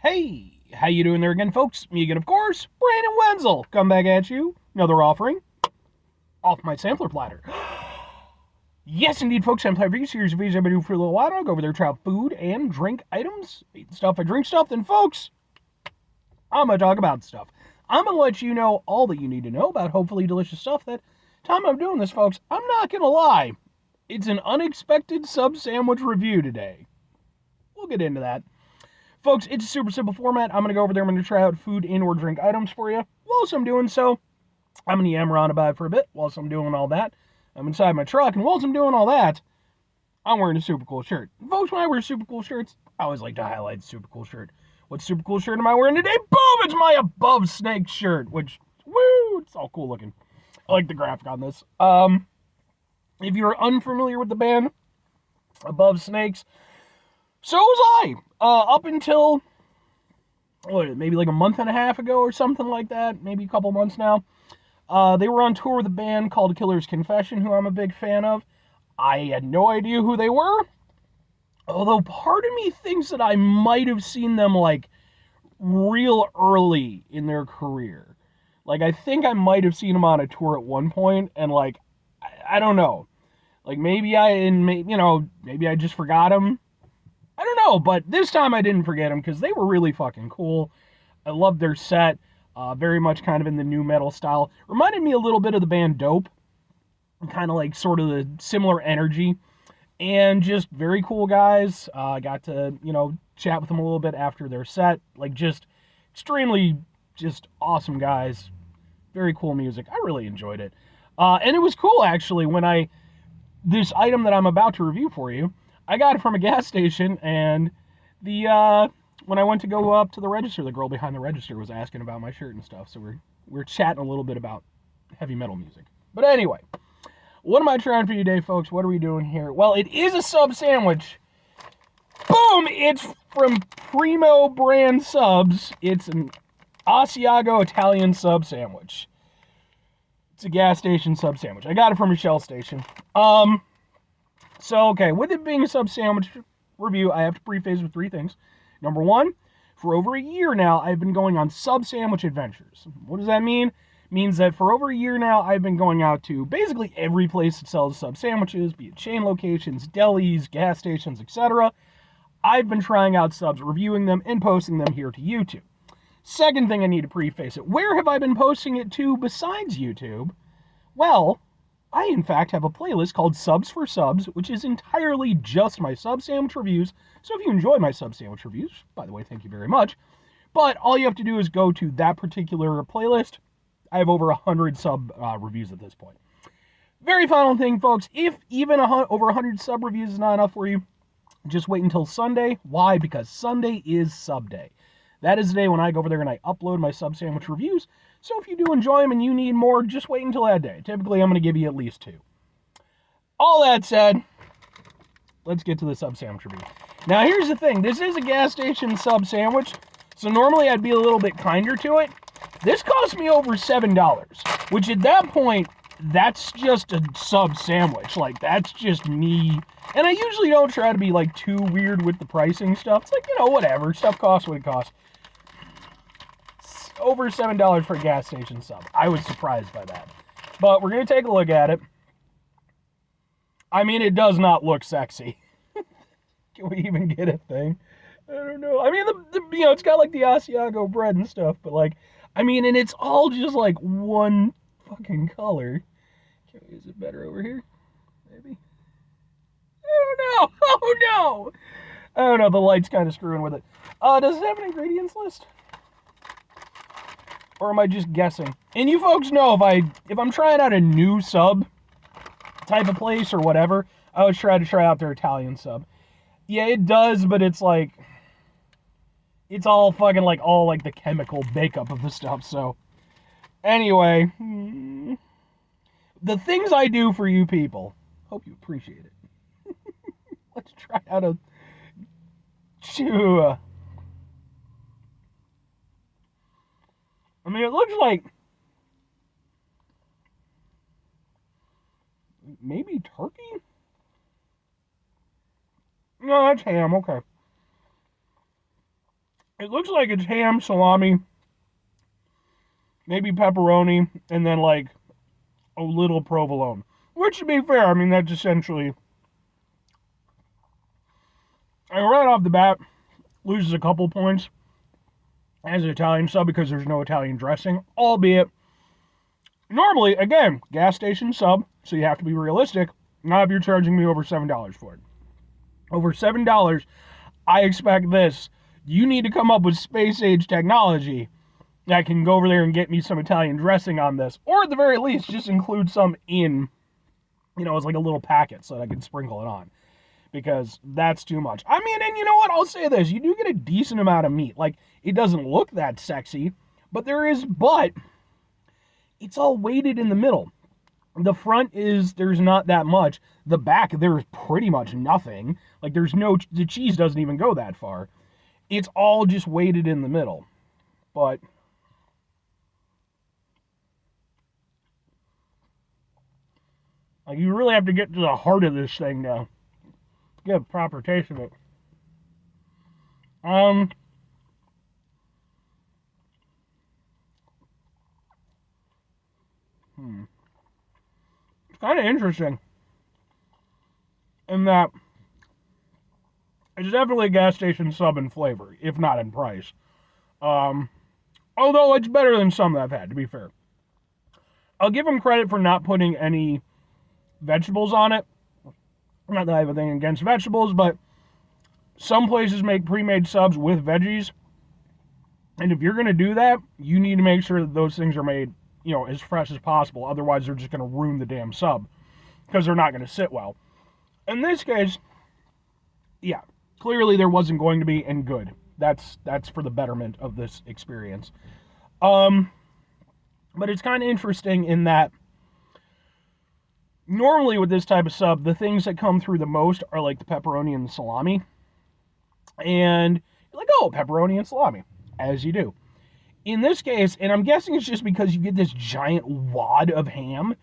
Hey, how you doing there again, folks? Me again, of course, Brandon Wenzel. Come back at you. Another offering off my sampler platter. Yes, indeed, folks. I'm playing a series of videos I've been doing for a little while now. I'll go over there, try out food and drink items. Eat stuff, I drink stuff. Then, folks, I'm going to talk about stuff. I'm going to let you know all that you need to know about hopefully delicious stuff. That time I'm doing this, folks, I'm not going to lie. It's an unexpected sub sandwich review today. We'll get into that. Folks, it's a super simple format. I'm going to go over there. I'm going to try out food and or drink items for you. Whilst I'm doing so, I'm going to yammer on about it for a bit. Whilst I'm doing all that, I'm inside my truck. And whilst I'm doing all that, I'm wearing a super cool shirt. Folks, when I wear super cool shirts, I always like to highlight super cool shirt. What super cool shirt am I wearing today? Boom! It's my Above Snake shirt, which, woo, it's all cool looking. I like the graphic on this. If you're unfamiliar with the band, Above Snakes, so was I. Up until, maybe like a month and a half ago or something like that, maybe a couple months now. They were on tour with a band called Killer's Confession, who I'm a big fan of. I had no idea who they were, although part of me thinks that I might have seen them, like, real early in their career. Like, I think I might have seen them on a tour at one point, and, like, I don't know. Like, maybe I just forgot them. I don't know, but this time I didn't forget them because they were really fucking cool. I loved their set, very much kind of in the new metal style. Reminded me a little bit of the band Dope, kind of like sort of the similar energy, and just very cool guys. I got to, chat with them a little bit after their set. Like, just extremely just awesome guys. Very cool music. I really enjoyed it. And it was cool, actually, when this item that I'm about to review for you, I got it from a gas station, and when I went to go up to the register, the girl behind the register was asking about my shirt and stuff, so we're chatting a little bit about heavy metal music. But anyway, what am I trying for you today, folks? What are we doing here? Well, it is a sub sandwich. Boom! It's from Primo brand subs. It's an Asiago Italian sub sandwich. It's a gas station sub sandwich. I got it from a Shell station. So, okay, with it being a sub sandwich review, I have to preface with three things. Number one, for over a year now, I've been going on sub sandwich adventures. What does that mean? It means that for over a year now, I've been going out to basically every place that sells sub sandwiches, be it chain locations, delis, gas stations, etc. I've been trying out subs, reviewing them, and posting them here to YouTube. Second thing I need to preface it, where have I been posting it to besides YouTube? Well, I, in fact, have a playlist called Subs for Subs, which is entirely just my sub sandwich reviews. So if you enjoy my sub sandwich reviews, by the way, thank you very much. But all you have to do is go to that particular playlist. I have over 100 sub reviews at this point. Very final thing, folks. If even over 100 sub reviews is not enough for you, just wait until Sunday. Why? Because Sunday is SUBday. That is the day when I go over there and I upload my sub sandwich reviews. So if you do enjoy them and you need more, just wait until that day. Typically, I'm going to give you at least 2. All that said, let's get to the sub sandwich review. Now, here's the thing. This is a gas station sub sandwich, so normally I'd be a little bit kinder to it. This cost me over $7, which at that point, that's just a sub sandwich. Like, that's just me. And I usually don't try to be, like, too weird with the pricing stuff. It's like, whatever. Stuff costs what it costs. Over $7 for a gas station sub. I was surprised by that. But we're going to take a look at it. I mean, it does not look sexy. Can we even get a thing? I don't know. I mean, it's got like the Asiago bread and stuff, but like, I mean, and it's all just like one fucking color. Is it better over here? Maybe. I don't know. Oh no. I don't know. The light's kind of screwing with it. Does it have an ingredients list? Or am I just guessing? And you folks know if I'm trying out a new sub type of place or whatever, I always try out their Italian sub. Yeah, it does, but it's like, it's all fucking like all like the chemical makeup of the stuff. So anyway, the things I do for you people, hope you appreciate it. Let's try out a chew. I mean, it looks like maybe turkey? No, that's ham, okay. It looks like it's ham, salami, maybe pepperoni, and then like a little provolone. Which, to be fair, I mean, that's essentially, right off the bat, loses a couple points as an Italian sub because there's no Italian dressing, albeit, normally, again, gas station sub, so you have to be realistic, not if you're charging me over $7 for it. Over $7, I expect this. You need to come up with space-age technology that can go over there and get me some Italian dressing on this, or at the very least, just include some in, as like a little packet so that I can sprinkle it on, because that's too much. I mean, and you know what? I'll say this. You do get a decent amount of meat. Like, it doesn't look that sexy, but it's all weighted in the middle. The front there's not that much. The back, there's pretty much nothing. Like, the cheese doesn't even go that far. It's all just weighted in the middle. But like, you really have to get to the heart of this thing to get a proper taste of it. It's kind of interesting in that it's definitely a gas station sub in flavor, if not in price. Although it's better than some that I've had, to be fair. I'll give them credit for not putting any vegetables on it. Not that I have a thing against vegetables, but some places make pre-made subs with veggies. And if you're going to do that, you need to make sure that those things are made, as fresh as possible. Otherwise, they're just going to ruin the damn sub because they're not going to sit well. In this case, yeah, clearly there wasn't going to be, and good. That's for the betterment of this experience. But it's kind of interesting in that normally with this type of sub, the things that come through the most are like the pepperoni and the salami. And you're like, oh, pepperoni and salami, as you do. In this case, and I'm guessing it's just because you get this giant wad of ham,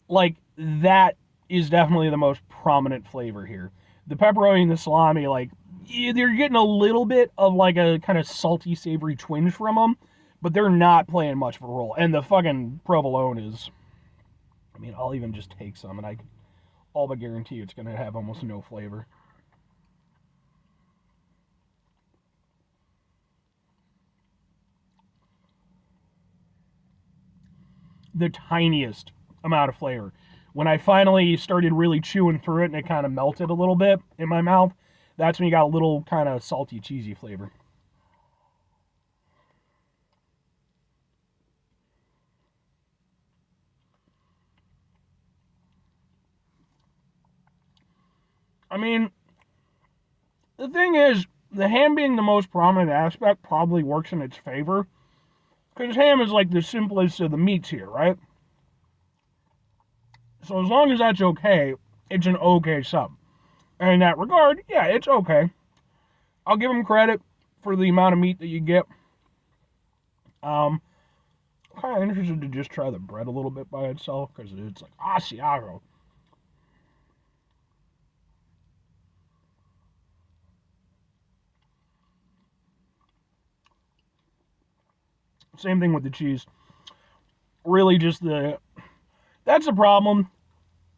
like, that is definitely the most prominent flavor here. The pepperoni and the salami, like, you're getting a little bit of like a kind of salty, savory twinge from them, but they're not playing much of a role. And the fucking provolone is, I mean, I'll even just take some, and I all but guarantee it's going to have almost no flavor. The tiniest amount of flavor. When I finally started really chewing through it and it kind of melted a little bit in my mouth, that's when you got a little kind of salty, cheesy flavor. I mean, the thing is, the ham being the most prominent aspect probably works in its favor, because ham is like the simplest of the meats here, right? So as long as that's okay, it's an okay sub. And in that regard, yeah, it's okay. I'll give them credit for the amount of meat that you get. I'm kind of interested to just try the bread a little bit by itself, because it's like Asiago. Same thing with the cheese. Really just that's the problem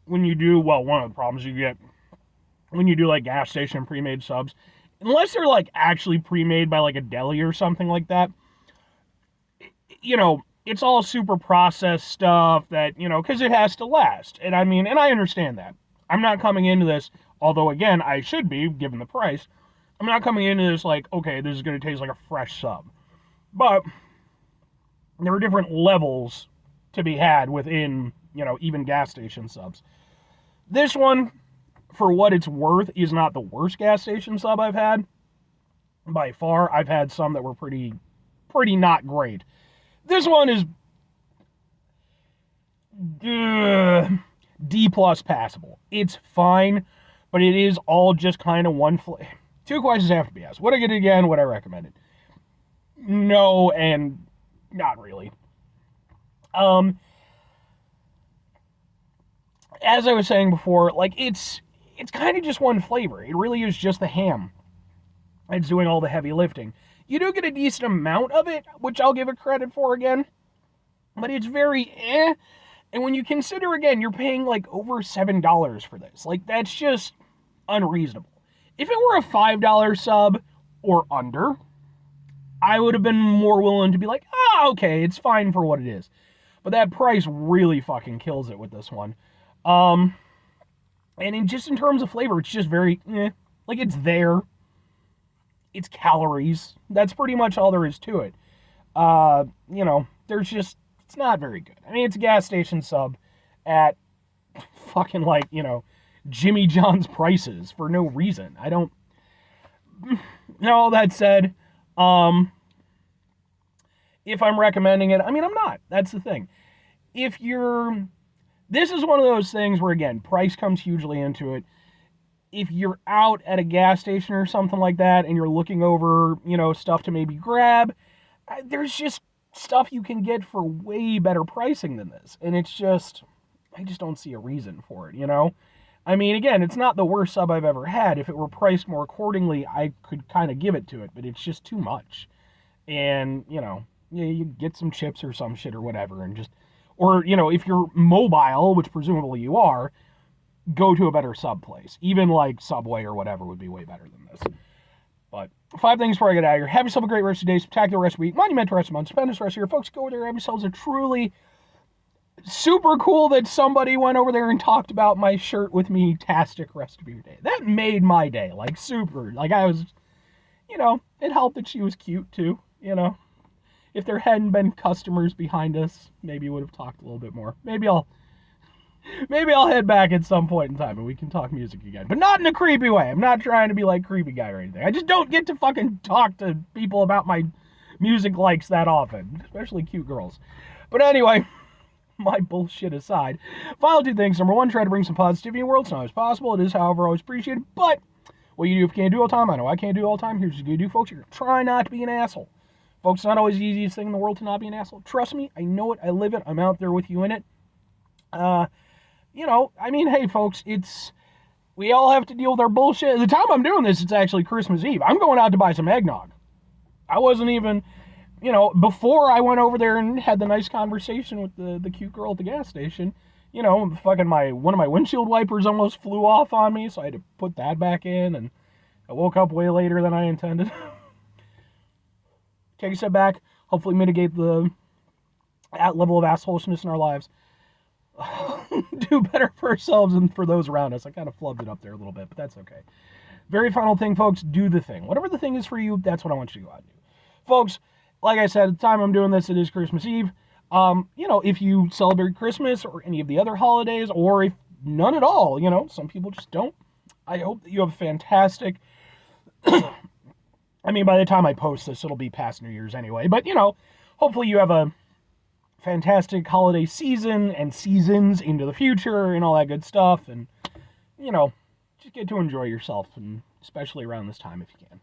when you do, well, one of the problems you get when you do like gas station pre-made subs. Unless they're like actually pre-made by like a deli or something like that, it's all super processed stuff that, because it has to last. And I mean, and I understand that. I'm not coming into this, although again, I should be, given the price. I'm not coming into this like, okay, this is going to taste like a fresh sub. But there are different levels to be had within, even gas station subs. This one, for what it's worth, is not the worst gas station sub I've had. By far, I've had some that were pretty not great. This one is D plus passable. It's fine, but it is all just kind of one flavor. Two questions have to be asked. Would I get it again? Would I recommend it? No, and not really. As I was saying before, like, it's kind of just one flavor. It really is just the ham. It's doing all the heavy lifting. You do get a decent amount of it, which I'll give it credit for again. But it's very eh. And when you consider, again, you're paying like over $7 for this. Like, that's just unreasonable. If it were a $5 sub or under, I would have been more willing to be like, okay, it's fine for what it is. But that price really fucking kills it with this one. And in terms of flavor, it's just very, like, it's there. It's calories. That's pretty much all there is to it. There's just, it's not very good. I mean, it's a gas station sub at fucking, like, Jimmy John's prices for no reason. I don't, all that said, if I'm recommending it, I mean, I'm not. That's the thing. This is one of those things where, again, price comes hugely into it. If you're out at a gas station or something like that and you're looking over, stuff to maybe grab, there's just stuff you can get for way better pricing than this. And I just don't see a reason for it, I mean, again, it's not the worst sub I've ever had. If it were priced more accordingly, I could kind of give it to it, but it's just too much. And, you get some chips or some shit or whatever and just, or, if you're mobile, which presumably you are, go to a better sub place. Even like Subway or whatever would be way better than this. But 5 things before I get out of here. Have yourself a great rest of the day, spectacular rest of the week, monumental rest of the month, stupendous rest of the year. Folks, go over there, have yourselves a truly super cool that somebody went over there and talked about my shirt with me, tastic rest of your day. That made my day, like super. Like I was, it helped that she was cute too, If there hadn't been customers behind us, maybe we would have talked a little bit more. Maybe I'll head back at some point in time and we can talk music again. But not in a creepy way. I'm not trying to be like creepy guy or anything. I just don't get to fucking talk to people about my music likes that often. Especially cute girls. But anyway, my bullshit aside. Final 2 things. Number 1, try to bring some positivity in the world. It's not always possible. It is, however, always appreciated. But what you do if you can't do all the time, I know I can't do all the time. Here's what you do, folks. You're going to try not to be an asshole. Folks, it's not always the easiest thing in the world to not be an asshole. Trust me, I know it, I live it, I'm out there with you in it. Hey, folks, we all have to deal with our bullshit. The time I'm doing this, it's actually Christmas Eve. I'm going out to buy some eggnog. I wasn't even, before I went over there and had the nice conversation with the cute girl at the gas station, fucking one of my windshield wipers almost flew off on me, so I had to put that back in, and I woke up way later than I intended. Take a step back, hopefully mitigate the level of assholishness in our lives. Do better for ourselves and for those around us. I kind of flubbed it up there a little bit, but that's okay. Very final thing, folks, do the thing. Whatever the thing is for you, that's what I want you to go out and do. Folks, like I said, at the time I'm doing this, it is Christmas Eve. If you celebrate Christmas or any of the other holidays, or if none at all, some people just don't. I hope that you have a fantastic... by the time I post this, it'll be past New Year's anyway. But, hopefully you have a fantastic holiday season and seasons into the future and all that good stuff. And, just get to enjoy yourself, and especially around this time if you can.